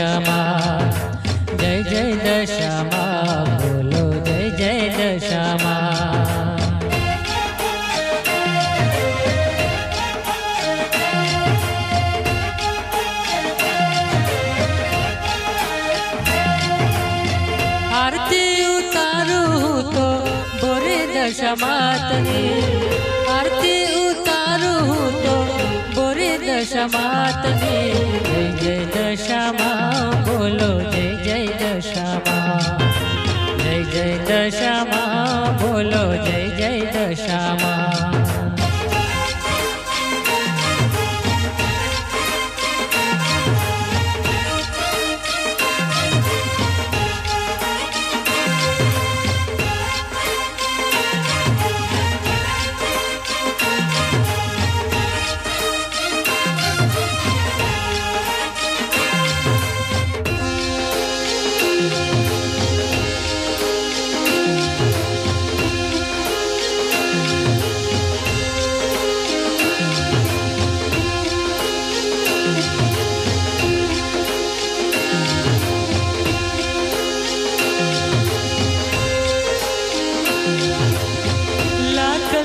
दशामा, जय जय दशामा, बोलो जय जय दशामा। आरती उतारू तो बोरे दशमातनी, आरती उतारू तो बोरे दशमातनी। जय जय दशामा, बोलो जय जय दशामा, जय जय दशामा, बोलो जय जय दशामा।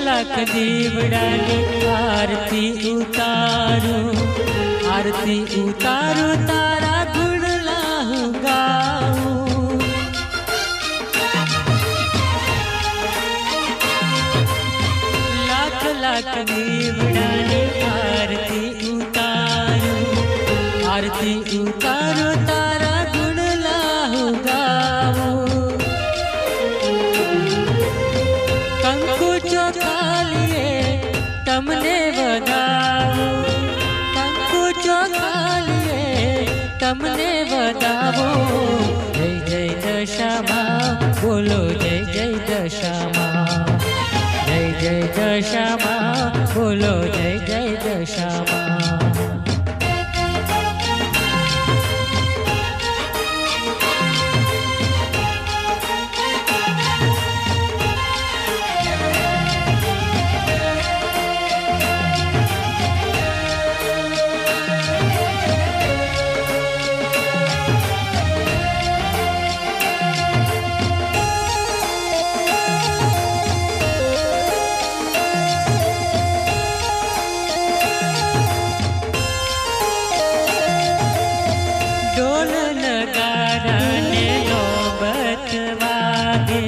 लाख दीवड़ानी आरती उतारू, आरती उतारू तारा गुण लाहू गाऊं। लाख लाख दीवड़ानी आरती उतारू, आरती उतारू तारा गुण लाहू गाऊं। कंकु चोखालिए तमने वधावो, कंकु चोखालिए तमने वधावो। जय जय दशामा, बोलो जय जय दशामा, जय जय दशामा, बोलो जय जय दशामा। ढोल नगारा ने नौबत वागे,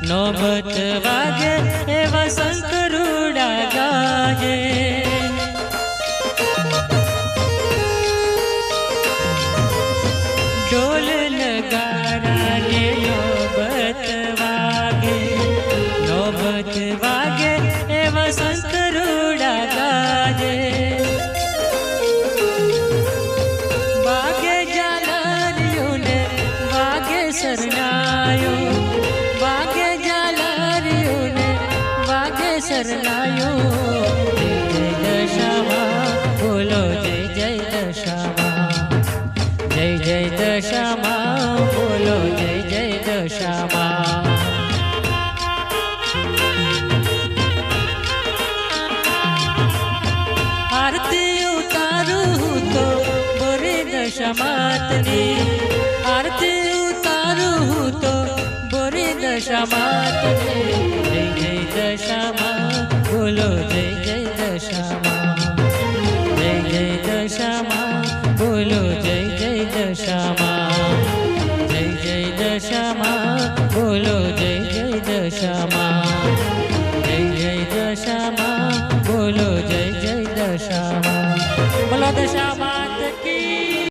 नौबत वागे एवा शंकरूड़ा गाजे। ढोल नगारा ने नौबत वागे, नौबत वागे एवा शंकरूड़ा गाजे। शरणायो वागे जालरियो ने वागे शरणायो। जय जय दशामा, बोलो जय जय दशामा, जय जय दशामा, बोलो जय जय दशामा। आरती उतारू तो बोरे दशामातनी, आरती तो बोरे दशामातनी। जय जय दशामा, बोलो जय जय दशामा, जय जय दशामा, बोलो जय जय दशामा, जय जय दशामा, बोलो जय जय दशामा।